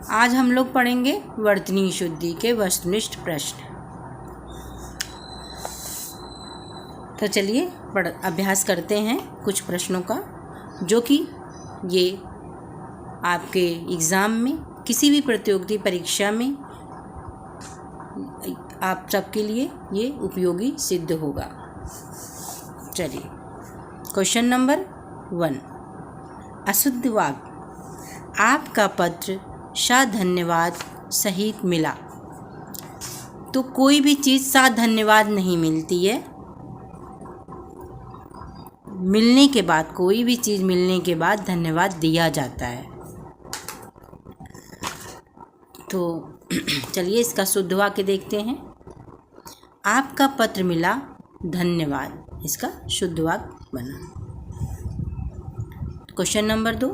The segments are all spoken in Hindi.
आज हम लोग पढ़ेंगे वर्तनी शुद्धि के वस्तुनिष्ठ प्रश्न। तो चलिए अभ्यास करते हैं कुछ प्रश्नों का, जो कि ये आपके एग्ज़ाम में, किसी भी प्रतियोगिता परीक्षा में आप सबके लिए ये उपयोगी सिद्ध होगा। चलिए, क्वेश्चन नंबर 1, अशुद्ध वाक्य। आपका पत्र धन्यवाद सहित मिला। तो कोई भी चीज़ धन्यवाद नहीं मिलती है। मिलने के बाद, कोई भी चीज़ मिलने के बाद धन्यवाद दिया जाता है। तो चलिए इसका शुद्ध वाक्य देखते हैं। आपका पत्र मिला, धन्यवाद, इसका शुद्ध वाक्य बना। क्वेश्चन नंबर 2,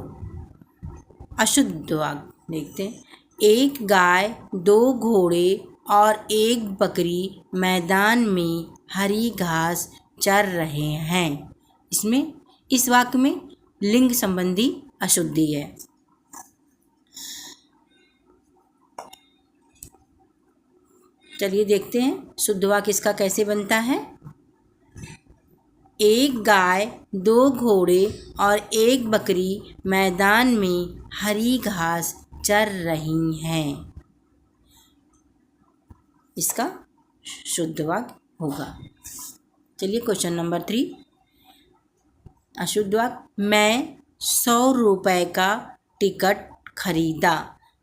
अशुद्ध वाक्य देखते हैं। एक गाय, 2 घोड़े और 1 बकरी मैदान में हरी घास चर रहे हैं। इसमें इस वाक्य में लिंग संबंधी अशुद्धि है। चलिए देखते हैं शुद्ध वाक्य इसका कैसे बनता है। एक गाय, 2 घोड़े और 1 बकरी मैदान में हरी घास चर रही हैं। इसका शुद्ध वाक्य होगा। चलिए क्वेश्चन नंबर 3, अशुद्ध वाक्य। मैं 100 रुपये का टिकट खरीदा।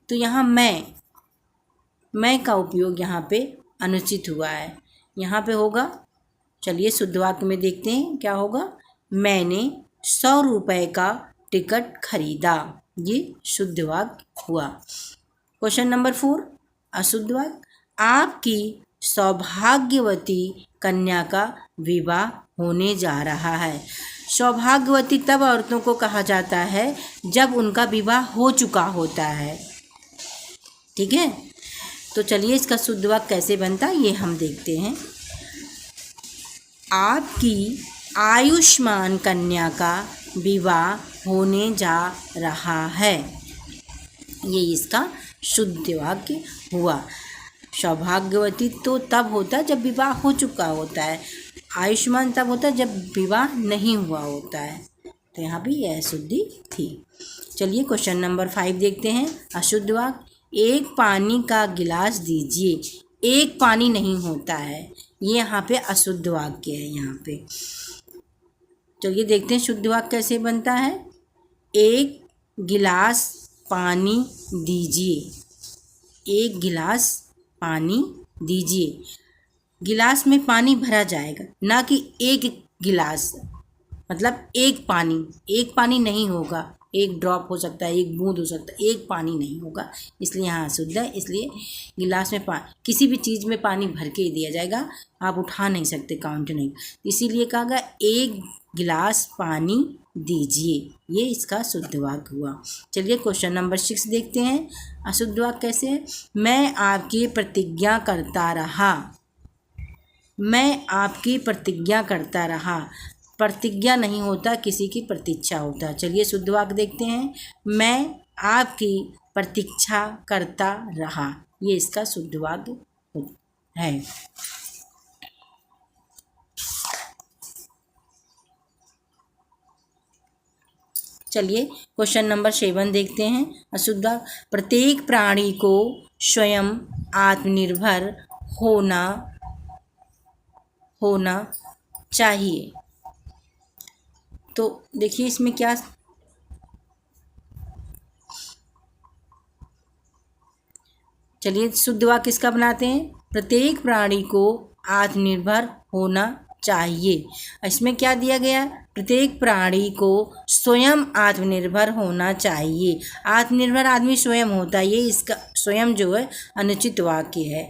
तो यहाँ मैं का उपयोग यहाँ पे अनुचित हुआ है। यहाँ पे होगा, चलिए शुद्ध वाक्य में देखते हैं क्या होगा। मैंने 100 रुपये का टिकट खरीदा, ये शुद्ध वाक्य हुआ। क्वेश्चन नंबर 4, अशुद्ध वाक्य। आपकी सौभाग्यवती कन्या का विवाह होने जा रहा है। सौभाग्यवती तब औरतों को कहा जाता है जब उनका विवाह हो चुका होता है। ठीक है, तो चलिए इसका शुद्ध वाक्य कैसे बनता है ये हम देखते हैं। आपकी आयुष्मान कन्या का विवाह होने जा रहा है, ये इसका शुद्ध वाक्य हुआ। सौभाग्यवती तो तब होता है जब विवाह हो चुका होता है, आयुष्मान तब होता है जब विवाह नहीं हुआ होता है। तो यहाँ भी यह अशुद्धि थी। चलिए क्वेश्चन नंबर 5 देखते हैं, अशुद्ध वाक्य। एक पानी का गिलास दीजिए। एक पानी नहीं होता है, ये यहाँ पे अशुद्ध वाक्य है। यहाँ पे चलिए देखते हैं शुद्ध वाक्य कैसे बनता है। एक गिलास पानी दीजिए। एक गिलास पानी दीजिए। गिलास में पानी भरा जाएगा, ना कि एक गिलास, मतलब एक पानी नहीं होगा। एक ड्रॉप हो सकता है, एक बूंद हो सकता है, एक पानी नहीं होगा, इसलिए यहाँ अशुद्ध है। इसलिए गिलास में किसी भी चीज़ में पानी भर के ही दिया जाएगा, आप उठा नहीं सकते, काउंट नहीं। इसीलिए कहा गया एक गिलास पानी दीजिए, ये इसका शुद्ध वाक्य हुआ। चलिए क्वेश्चन नंबर 6 देखते हैं, अशुद्ध वाक्य कैसे है। मैं आपकी प्रतिज्ञा करता रहा। मैं आपकी प्रतिज्ञा करता रहा। प्रतिज्ञा नहीं होता, किसी की प्रतीक्षा होता है। चलिए शुद्ध वाक्य देखते हैं। मैं आपकी प्रतीक्षा करता रहा, ये इसका शुद्ध वाक्य है। चलिए क्वेश्चन नंबर 7 देखते हैं, अशुद्ध वाक्य। प्रत्येक प्राणी को स्वयं आत्मनिर्भर होना चाहिए। तो देखिए इसमें क्या, चलिए शुद्ध वाक्य किसका बनाते हैं। प्रत्येक प्राणी को आत्मनिर्भर होना चाहिए। इसमें क्या दिया गया, प्रत्येक प्राणी को स्वयं आत्मनिर्भर होना चाहिए। आत्मनिर्भर आदमी स्वयं होता है, ये इसका स्वयं जो है अनुचित वाक्य है।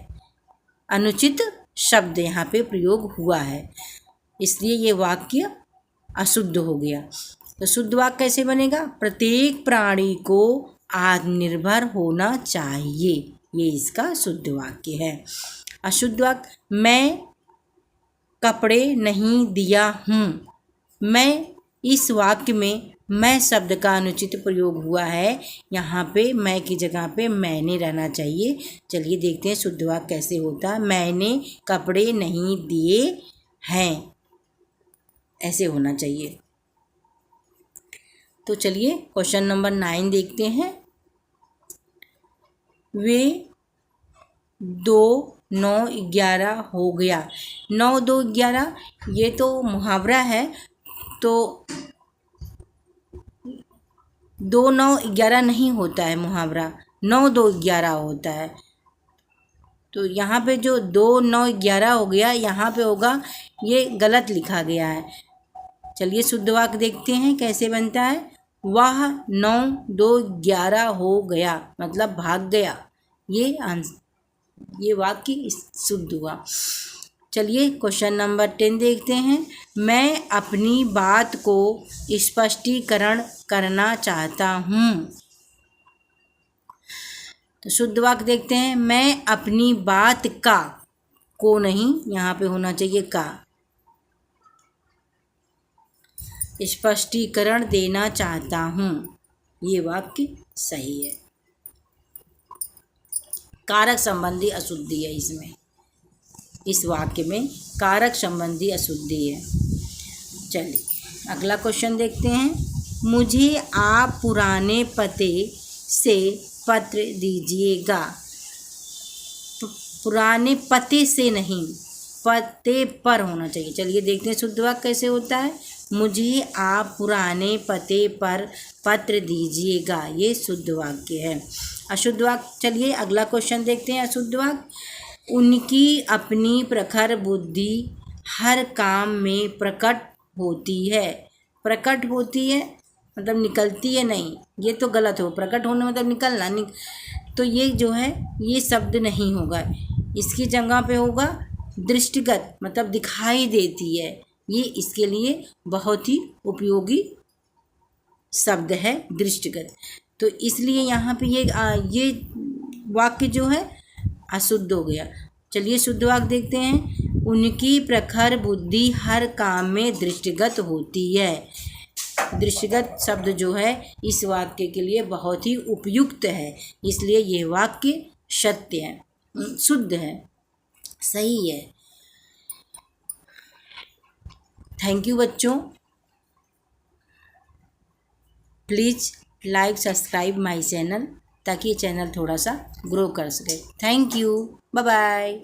अनुचित शब्द यहाँ पे प्रयोग हुआ है, इसलिए ये वाक्य अशुद्ध हो गया। तो शुद्ध वाक्य कैसे बनेगा। प्रत्येक प्राणी को आत्मनिर्भर होना चाहिए, ये इसका शुद्ध वाक्य है। अशुद्ध वाक्य। मैं कपड़े नहीं दिया हूँ। मैं इस वाक्य में मैं शब्द का अनुचित प्रयोग हुआ है, यहाँ पे मैं की जगह पे मैंने रहना चाहिए। चलिए देखते हैं शुद्ध वाक्य कैसे होता है। मैंने कपड़े नहीं दिए हैं, ऐसे होना चाहिए। तो चलिए क्वेश्चन नंबर 9 देखते हैं। वे 2 9 11 हो गया। 9 2 11 ये तो मुहावरा है, तो 2 9 11 नहीं होता है मुहावरा, 9 2 11 होता है। तो यहाँ पे जो 2 9 11 हो गया, यहाँ पे होगा, ये गलत लिखा गया है। चलिए शुद्ध वाक्य देखते हैं कैसे बनता है। वह 9 2 11 हो गया, मतलब भाग गया। ये वाक्य शुद्ध हुआ। चलिए क्वेश्चन नंबर 10 देखते हैं। मैं अपनी बात को स्पष्टीकरण करना चाहता हूँ। तो शुद्ध वाक्य देखते हैं। मैं अपनी बात का, को नहीं, यहाँ पे होना चाहिए का, स्पष्टीकरण देना चाहता हूँ। ये वाक्य सही है। कारक संबंधी अशुद्धि है इसमें, इस वाक्य में कारक संबंधी अशुद्धि है। चलिए अगला क्वेश्चन देखते हैं। मुझे आप पुराने पते से पत्र दीजिएगा। पुराने पते से नहीं, पते पर होना चाहिए। चलिए देखते हैं शुद्ध वाक्य कैसे होता है। मुझे आप पुराने पते पर पत्र दीजिएगा, ये शुद्ध वाक्य है। अशुद्ध वाक्य, चलिए अगला क्वेश्चन देखते हैं। अशुद्ध वाक्य। उनकी अपनी प्रखर बुद्धि हर काम में प्रकट होती है। प्रकट होती है मतलब निकलती है नहीं, ये तो गलत हो। प्रकट होने मतलब निकलना, तो ये जो है ये शब्द नहीं होगा, इसकी जगह पे होगा दृष्टिगत, मतलब दिखाई देती है। ये इसके लिए बहुत ही उपयोगी शब्द है दृष्टिगत। तो इसलिए यहाँ पे ये वाक्य जो है अशुद्ध हो गया। चलिए शुद्ध वाक्य देखते हैं। उनकी प्रखर बुद्धि हर काम में दृष्टिगत होती है। दृष्टिगत शब्द जो है इस वाक्य के लिए बहुत ही उपयुक्त है, इसलिए ये वाक्य सत्य है, शुद्ध है, सही है। थैंक यू बच्चों। Please like subscribe my channel, ताकि ये चैनल थोड़ा सा ग्रो कर सके। Thank you, bye bye.